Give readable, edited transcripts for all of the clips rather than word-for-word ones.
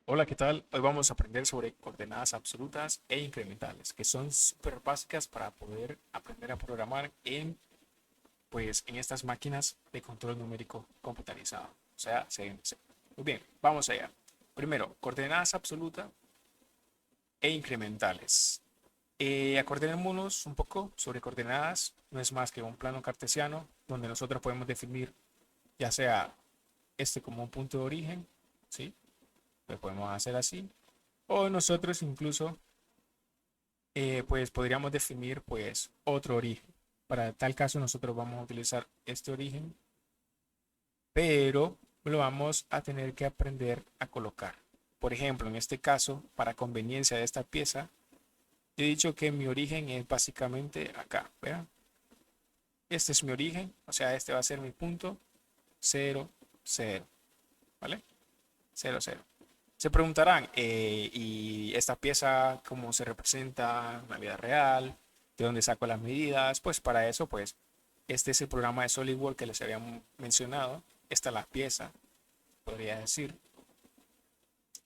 Hola, ¿qué tal? Hoy vamos a aprender sobre coordenadas absolutas e incrementales, que son súper básicas para poder aprender a programar en estas máquinas de control numérico computarizado, o sea, CNC. Muy bien, vamos allá. Primero, coordenadas absolutas e incrementales. Acordémonos un poco sobre coordenadas. No es más que un plano cartesiano donde nosotros podemos definir ya sea este como un punto de origen, ¿sí? Lo podemos hacer así. O nosotros incluso pues podríamos definir pues otro origen. Para tal caso nosotros vamos a utilizar este origen, pero lo vamos a tener que aprender a colocar. Por ejemplo, en este caso, para conveniencia de esta pieza, yo he dicho que mi origen es básicamente acá. ¿Vean? Este es mi origen, o sea, este va a ser mi punto 0, 0, ¿vale? 0, 0. Se preguntarán, ¿y esta pieza cómo se representa en la vida real? ¿De dónde saco las medidas? Pues para eso, pues, este es el programa de SolidWorks que les había mencionado. Esta es la pieza, podría decir.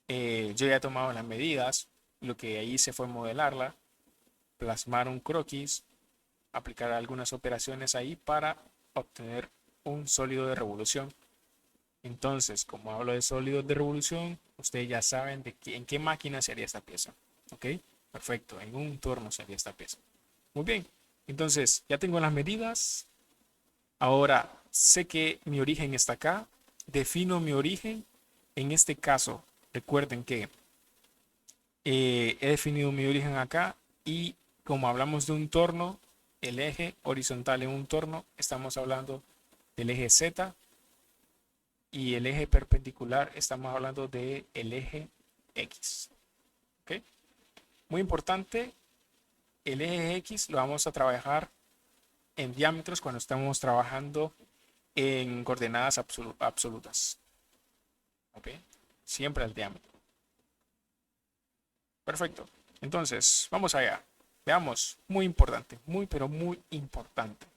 Yo ya he tomado las medidas. Lo que hice fue modelarla, plasmar un croquis, aplicar algunas operaciones ahí para obtener un sólido de revolución. Entonces, como hablo de sólidos de revolución, ustedes ya saben en qué máquina se haría esta pieza. ¿Ok? Perfecto, en un torno se haría esta pieza. Muy bien, entonces ya tengo las medidas. Ahora sé que mi origen está acá. Defino mi origen. En este caso, recuerden que he definido mi origen acá y como hablamos de un torno, el eje horizontal en un torno, estamos hablando del eje Z y el eje perpendicular estamos hablando del eje X. ¿Ok? Muy importante, el eje X lo vamos a trabajar en diámetros cuando estamos trabajando en coordenadas absolutas. ¿Ok? Siempre el diámetro. Perfecto. Entonces, vamos allá. Veamos, muy importante, muy pero muy importante.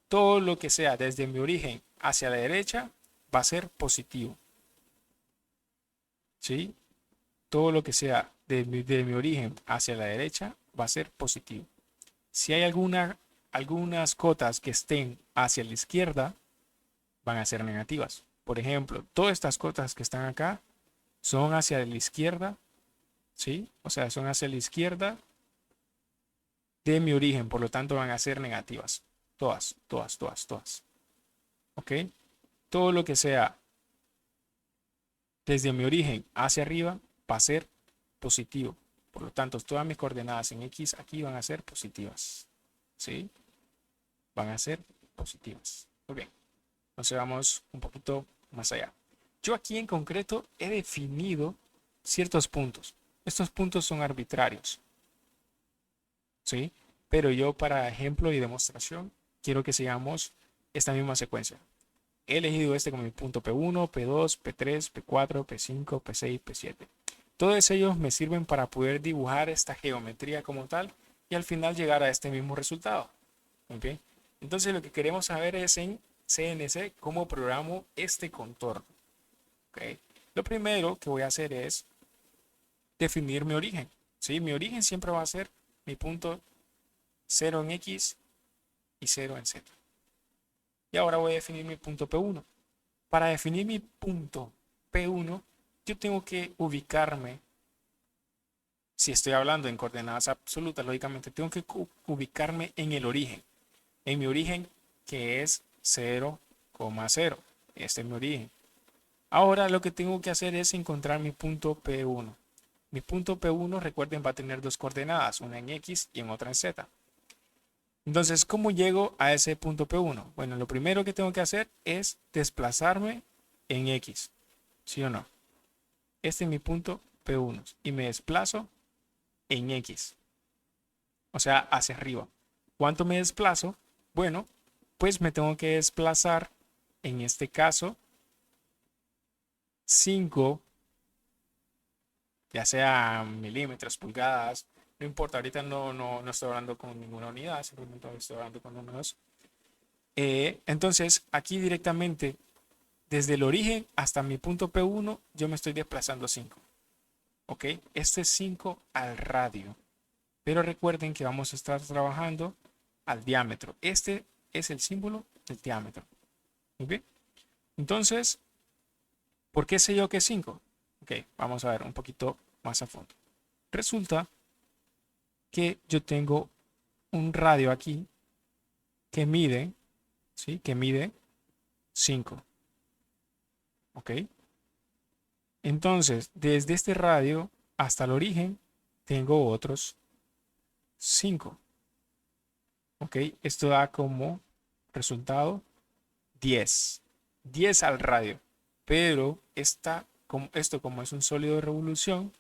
Todo lo que sea desde mi origen hacia la derecha va a ser positivo. ¿Sí? Todo lo que sea de mi origen hacia la derecha va a ser positivo. Si hay algunas cotas que estén hacia la izquierda, van a ser negativas. Por ejemplo, todas estas cotas que están acá son hacia la izquierda, ¿sí? O sea, son hacia la izquierda de mi origen, por lo tanto van a ser negativas. Todas, todas, todas, todas. ¿Ok? Todo lo que sea desde mi origen hacia arriba va a ser positivo. Por lo tanto, todas mis coordenadas en X aquí van a ser positivas. ¿Sí? Van a ser positivas. Muy bien. Entonces vamos un poquito más allá. Yo aquí en concreto he definido ciertos puntos. Estos puntos son arbitrarios. ¿Sí? Pero yo para ejemplo y demostración quiero que sigamos esta misma secuencia. He elegido este como mi punto P1, P2, P3, P4, P5, P6, P7. Todos ellos me sirven para poder dibujar esta geometría como tal y al final llegar a este mismo resultado. ¿Ok? Entonces lo que queremos saber es en CNC cómo programo este contorno. ¿Ok? Lo primero que voy a hacer es definir mi origen. ¿Sí? Mi origen siempre va a ser mi punto 0 en X y 0 en Z. Y ahora voy a definir mi punto P1. Para definir mi punto P1, yo tengo que ubicarme, si estoy hablando en coordenadas absolutas, lógicamente tengo que ubicarme en el origen, en mi origen que es 0,0. Este es mi origen. Ahora lo que tengo que hacer es encontrar mi punto P1. Mi punto P1, recuerden, va a tener dos coordenadas, una en X y en otra en Z. Entonces, ¿cómo llego a ese punto P1? Bueno, lo primero que tengo que hacer es desplazarme en X, ¿sí o no? Este es mi punto P1 y me desplazo en X, o sea, hacia arriba. ¿Cuánto me desplazo? Bueno, pues me tengo que desplazar, en este caso, 5, ya sea milímetros, pulgadas, no importa, ahorita no estoy hablando con ninguna unidad, simplemente estoy hablando con números. Entonces, aquí directamente, desde el origen hasta mi punto P1, yo me estoy desplazando 5. ¿ok? Este es 5 al radio. Pero recuerden que vamos a estar trabajando al diámetro. Este es el símbolo del diámetro. Muy bien. Entonces, ¿por qué sé yo que es 5? Ok, vamos a ver un poquito más a fondo. Resulta que yo tengo un radio aquí que mide, ¿sí? Que mide 5. ¿Ok? Entonces, desde este radio hasta el origen, tengo otros 5. ¿Ok? Esto da como resultado 10. 10 al radio. Pero esto como es un sólido de revolución,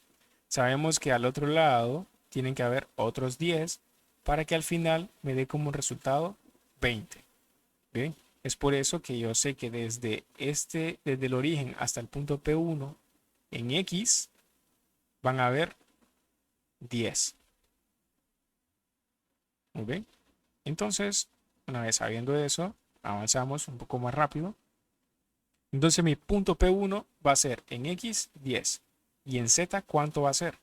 sabemos que al otro lado tienen que haber otros 10 para que al final me dé como resultado 20. ¿Bien? Es por eso que yo sé que desde el origen hasta el punto P1 en X van a haber 10. Muy bien. Entonces, una vez sabiendo eso, avanzamos un poco más rápido. Entonces mi punto P1 va a ser en X 10. Y en Z, ¿cuánto va a ser?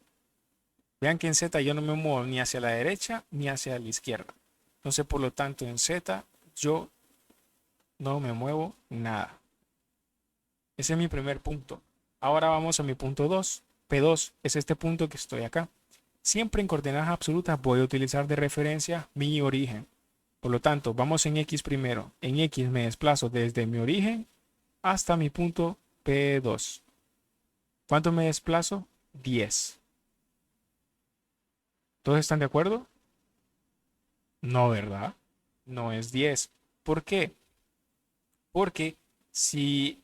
Vean que en Z yo no me muevo ni hacia la derecha ni hacia la izquierda. Entonces, por lo tanto, en Z yo no me muevo nada. Ese es mi primer punto. Ahora vamos a mi punto 2. P2 es este punto que estoy acá. Siempre en coordenadas absolutas voy a utilizar de referencia mi origen. Por lo tanto, vamos en X primero. En X me desplazo desde mi origen hasta mi punto P2. ¿Cuánto me desplazo? 10. ¿Todos están de acuerdo? No, ¿verdad? No es 10. ¿Por qué? Porque si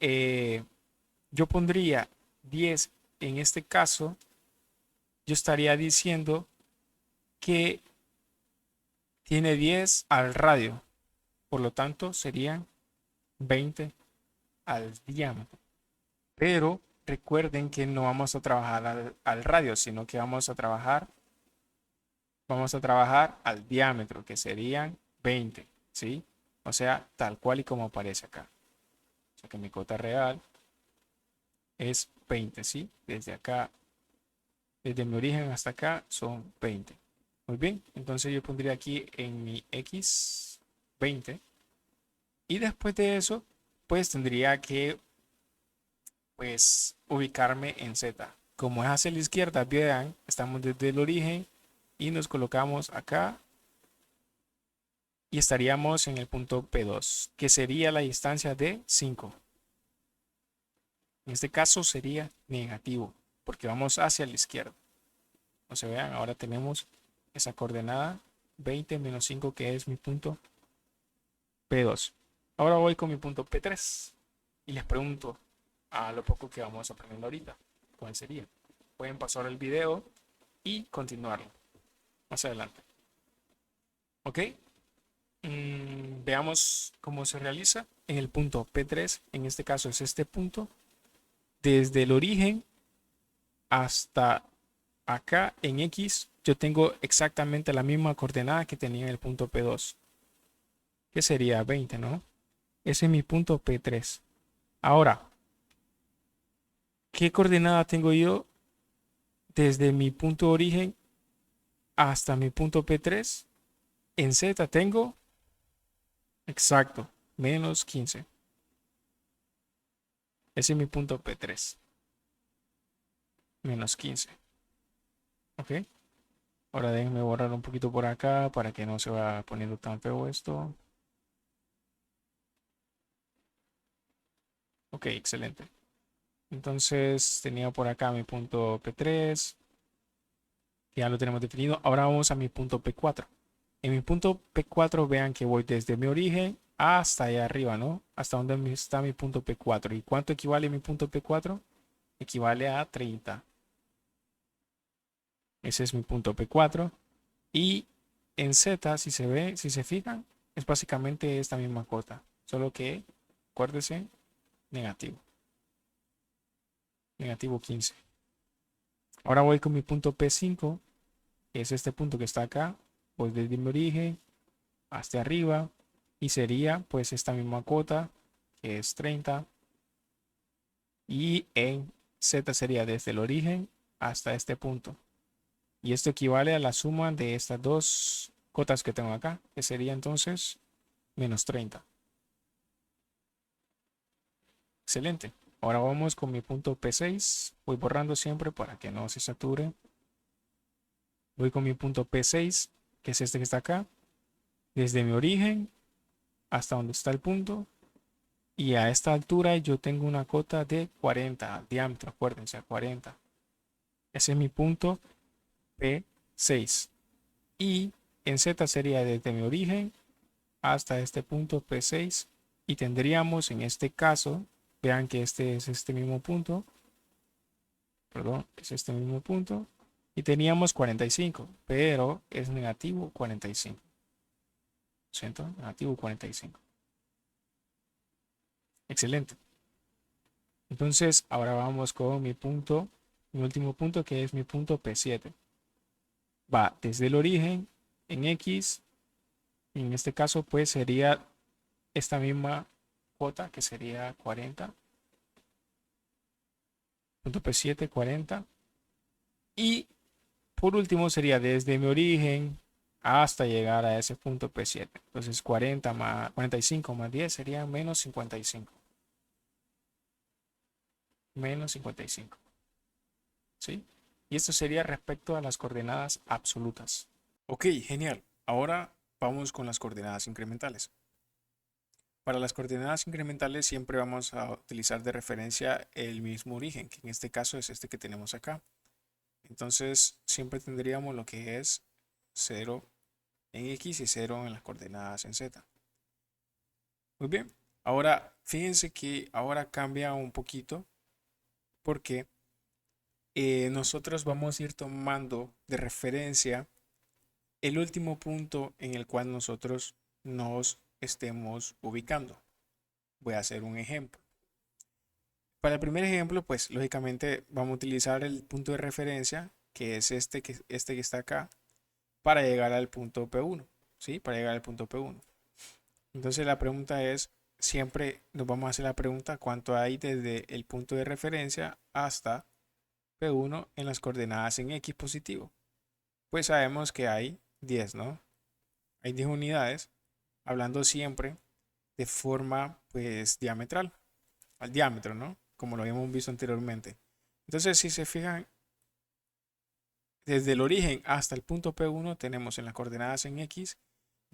yo pondría 10 en este caso, yo estaría diciendo que tiene 10 al radio. Por lo tanto, serían 20 al diámetro. Pero recuerden que no vamos a trabajar al radio, sino que vamos a trabajar al diámetro, que serían 20, ¿sí? O sea, tal cual y como aparece acá. O sea que mi cota real es 20, ¿sí? Desde acá, desde mi origen hasta acá son 20. Muy bien, entonces yo pondría aquí en mi X 20. Y después de eso, pues tendría que, pues, ubicarme en Z. Como es hacia la izquierda, vean, estamos desde el origen y nos colocamos acá y estaríamos en el punto P2, que sería la distancia de 5. En este caso sería negativo, porque vamos hacia la izquierda. O sea, vean, ahora tenemos esa coordenada 20 menos 5, que es mi punto P2. Ahora voy con mi punto P3 y les pregunto a lo poco que vamos aprendiendo ahorita, ¿cuál sería? Pueden pasar el video y continuarlo más adelante. ¿Ok? Veamos cómo se realiza en el punto P3. En este caso es este punto. Desde el origen hasta acá en X, yo tengo exactamente la misma coordenada que tenía en el punto P2, que sería 20, ¿no? Ese es mi punto P3. Ahora, ¿qué coordenada tengo yo desde mi punto de origen hasta mi punto P3? En Z tengo, exacto, menos 15. Ese es mi punto P3, menos 15. ¿Ok? Ahora déjenme borrar un poquito por acá para que no se vaya poniendo tan feo esto. Ok, excelente. Entonces tenía por acá mi punto P3, que ya lo tenemos definido. Ahora vamos a mi punto P4. En mi punto P4 vean que voy desde mi origen hasta allá arriba, ¿no? Hasta donde está mi punto P4. ¿Y cuánto equivale mi punto P4? Equivale a 30. Ese es mi punto P4. Y en Z, si se ve, si se fijan, es básicamente esta misma cota. Solo que, acuérdense, negativo. Negativo 15. Ahora voy con mi punto P5, que es este punto que está acá. Pues desde mi origen hasta arriba. Y sería pues esta misma cota, que es 30. Y en Z sería desde el origen hasta este punto. Y esto equivale a la suma de estas dos cotas que tengo acá, que sería entonces menos 30. Excelente. Ahora vamos con mi punto P6. Voy borrando siempre para que no se sature. Voy con mi punto P6, que es este que está acá. Desde mi origen hasta donde está el punto. Y a esta altura yo tengo una cota de 40, diámetro, acuérdense, 40. Ese es mi punto P6. Y en Z sería desde mi origen hasta este punto P6. Y tendríamos en este caso, vean que este es este mismo punto. Perdón, es este mismo punto. Y teníamos 45, pero es negativo 45. ¿Cierto? Negativo 45. Excelente. Entonces, ahora vamos con mi punto, mi último punto, que es mi punto P7. Va desde el origen en X. En este caso, pues sería esta misma cota, que sería 40. Punto P7, 40. Y por último sería desde mi origen hasta llegar a ese punto P7. Entonces 40 más 45 más 10 sería menos 55. Menos 55. ¿Sí? Y esto sería respecto a las coordenadas absolutas. Ok, genial. Ahora vamos con las coordenadas incrementales. Para las coordenadas incrementales siempre vamos a utilizar de referencia el mismo origen, que en este caso es este que tenemos acá. Entonces siempre tendríamos lo que es 0 en X y 0 en las coordenadas en Z. Muy bien. Ahora fíjense que ahora cambia un poquito porque nosotros vamos a ir tomando de referencia el último punto en el cual nosotros nos estemos ubicando. Voy a hacer un ejemplo. Para el primer ejemplo, pues lógicamente vamos a utilizar el punto de referencia, que es este que está acá, para llegar al punto P1, ¿sí? Para llegar al punto P1. Entonces la pregunta es, siempre nos vamos a hacer la pregunta, ¿cuánto hay desde el punto de referencia hasta P1 en las coordenadas en X positivo? Pues sabemos que hay 10, ¿no? Hay 10 unidades, hablando siempre de forma, pues, diametral, al diámetro, ¿no? Como lo habíamos visto anteriormente. Entonces, si se fijan, desde el origen hasta el punto P1 tenemos en las coordenadas en X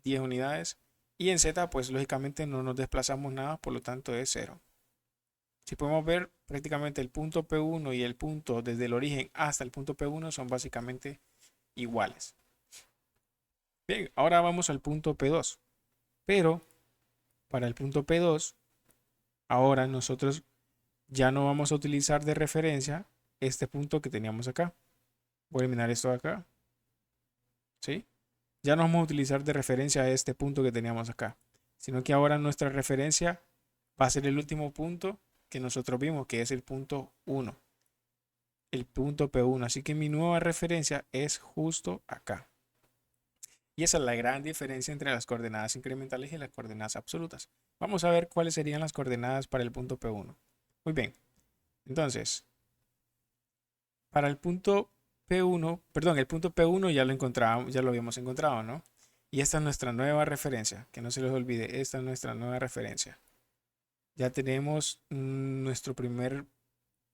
10 unidades y en Z, pues, lógicamente no nos desplazamos nada, por lo tanto es 0. Si podemos ver, prácticamente el punto P1 y el punto desde el origen hasta el punto P1 son básicamente iguales. Bien, ahora vamos al punto P2. Pero para el punto P2, ahora nosotros ya no vamos a utilizar de referencia este punto que teníamos acá. Voy a eliminar esto de acá. ¿Sí? Ya no vamos a utilizar de referencia a este punto que teníamos acá. Sino que ahora nuestra referencia va a ser el último punto que nosotros vimos, que es el punto 1. El punto P1. Así que mi nueva referencia es justo acá. Y esa es la gran diferencia entre las coordenadas incrementales y las coordenadas absolutas. Vamos a ver cuáles serían las coordenadas para el punto P1. Muy bien. Entonces, para el punto P1, perdón, el punto P1 ya lo encontrábamos, ya lo habíamos encontrado, ¿no? Y esta es nuestra nueva referencia, que no se les olvide, esta es nuestra nueva referencia. Ya tenemos nuestro primer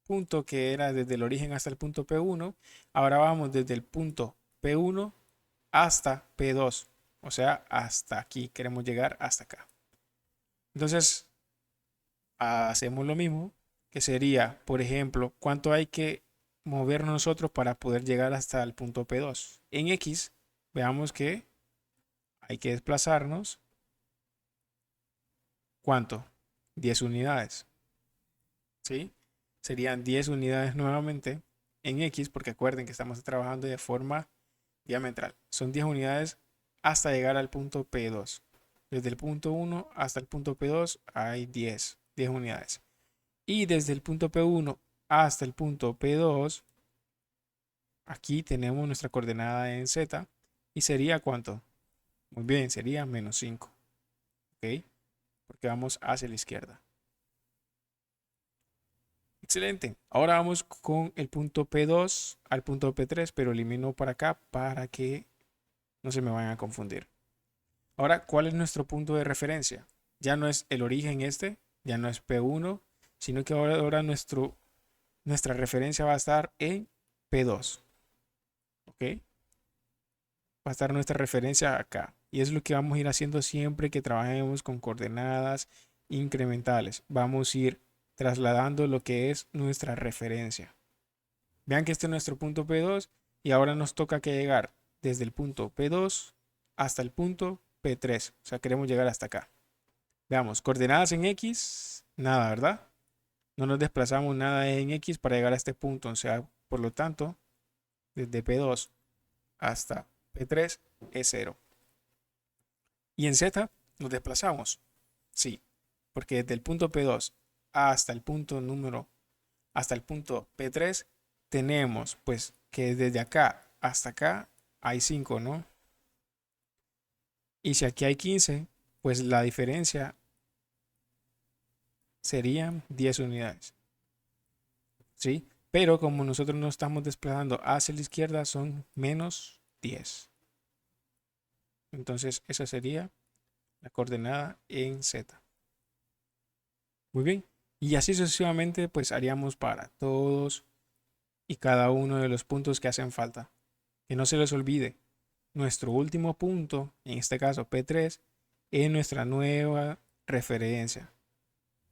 punto que era desde el origen hasta el punto P1. Ahora vamos desde el punto P1 hasta P2. O sea, hasta aquí. Queremos llegar hasta acá. Entonces, hacemos lo mismo, que sería, por ejemplo, cuánto hay que mover nosotros para poder llegar hasta el punto P2. En X, veamos que hay que desplazarnos. ¿Cuánto? 10 unidades. ¿Sí? Serían 10 unidades nuevamente en X, porque acuerden que estamos trabajando de forma diametral. Son 10 unidades hasta llegar al punto P2. Desde el punto 1 hasta el punto P2 hay 10 unidades. Y desde el punto P1 hasta el punto P2, aquí tenemos nuestra coordenada en Z. ¿Y sería cuánto? Muy bien, sería menos 5. ¿Ok? Porque vamos hacia la izquierda. Excelente. Ahora vamos con el punto P2 al punto P3, pero elimino para acá para que no se me vayan a confundir. Ahora, ¿cuál es nuestro punto de referencia? Ya no es el origen este, ya no es P1, sino que ahora nuestra referencia va a estar en P2. ¿Ok? Va a estar nuestra referencia acá. Y es lo que vamos a ir haciendo siempre que trabajemos con coordenadas incrementales. Vamos a ir trasladando lo que es nuestra referencia. Vean que este es nuestro punto P2 y ahora nos toca que llegar desde el punto P2 hasta el punto P3. O sea, queremos llegar hasta acá. Veamos, coordenadas en X, nada, ¿verdad? No nos desplazamos nada en X para llegar a este punto. O sea, por lo tanto, desde P2 hasta P3 es 0. Y en Z nos desplazamos. Sí, porque desde el punto P2 hasta el punto hasta el punto P3 tenemos pues que desde acá hasta acá hay 5, ¿no? Y si aquí hay 15, pues la diferencia serían 10 unidades. ¿Sí? Pero como nosotros nos estamos desplazando hacia la izquierda son menos 10. Entonces esa sería la coordenada en Z. Muy bien. Y así sucesivamente pues haríamos para todos y cada uno de los puntos que hacen falta. Que no se les olvide, nuestro último punto, en este caso P3, es nuestra nueva referencia.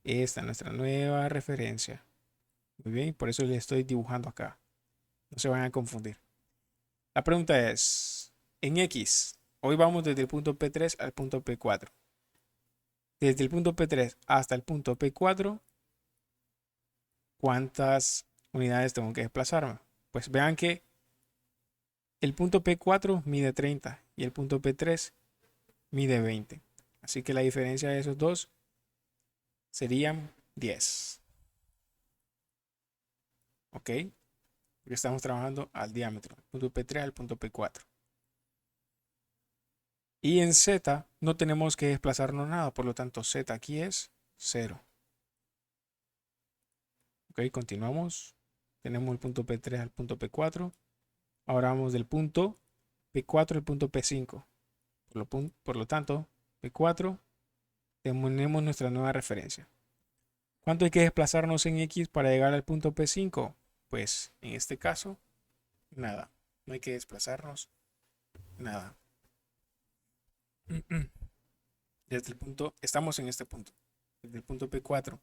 Esta es nuestra nueva referencia. Muy bien, por eso les estoy dibujando acá. No se van a confundir. La pregunta es, en X, hoy vamos desde el punto P3 al punto P4. Desde el punto P3 hasta el punto P4, ¿cuántas unidades tengo que desplazarme? Pues vean que el punto P4 mide 30 y el punto P3 mide 20. Así que la diferencia de esos dos serían 10. ¿Ok? Porque estamos trabajando al diámetro, punto P3 al punto P4. Y en Z no tenemos que desplazarnos nada, por lo tanto Z aquí es 0. Ok, continuamos. Tenemos el punto P3 al punto P4. Ahora vamos del punto P4 al punto P5. Por lo tanto, P4 tenemos nuestra nueva referencia. ¿Cuánto hay que desplazarnos en X para llegar al punto P5? Pues en este caso, nada. No hay que desplazarnos nada. Desde el punto, estamos en este punto. Desde el punto P4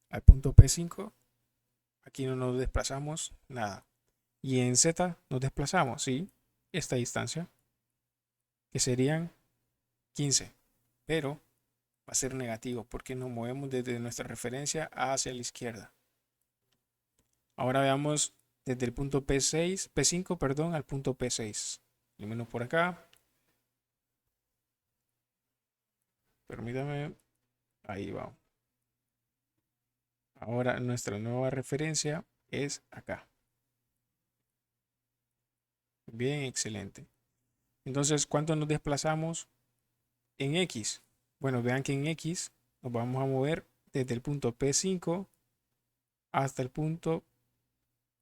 al punto P5, aquí no nos desplazamos nada. Y en Z nos desplazamos, ¿sí? Esta distancia, que serían 15. Pero va a ser negativo porque nos movemos desde nuestra referencia hacia la izquierda. Ahora veamos desde el punto P5, perdón, al punto P6. Elimino por acá. Permítame. Ahí va. Ahora nuestra nueva referencia es acá. Bien, excelente. Entonces, ¿cuánto nos desplazamos en X? Bueno, vean que en X nos vamos a mover desde el punto P5 hasta el punto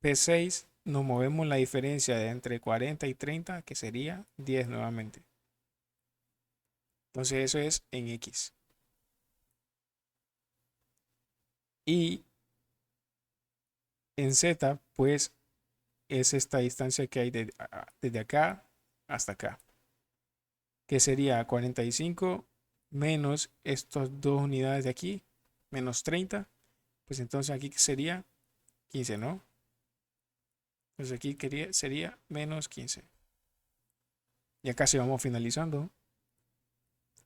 P6. Nos movemos la diferencia de entre 40 y 30, que sería 10 nuevamente. Entonces, eso es en X. Y en Z, pues es esta distancia que hay desde acá hasta acá, que sería 45 menos estas dos unidades de aquí, menos 30, pues entonces aquí sería 15, ¿no? Entonces aquí sería menos 15. Ya casi vamos finalizando.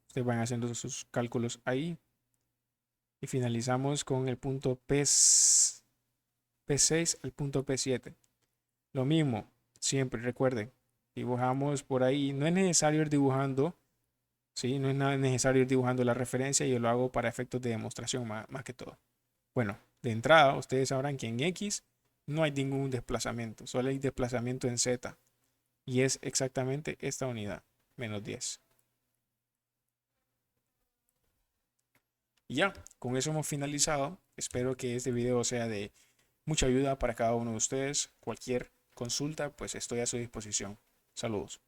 Ustedes van haciendo sus cálculos ahí. Y finalizamos con el punto P6 al punto P7. Lo mismo, siempre recuerden, dibujamos por ahí. No es necesario ir dibujando, ¿sí? No es nada necesario ir dibujando la referencia. Yo lo hago para efectos de demostración más que todo. Bueno, de entrada, ustedes sabrán que en X no hay ningún desplazamiento, solo hay desplazamiento en Z. Y es exactamente esta unidad, menos 10. Y ya, con eso hemos finalizado. Espero que este video sea de mucha ayuda para cada uno de ustedes. Cualquier consulta, pues estoy a su disposición. Saludos.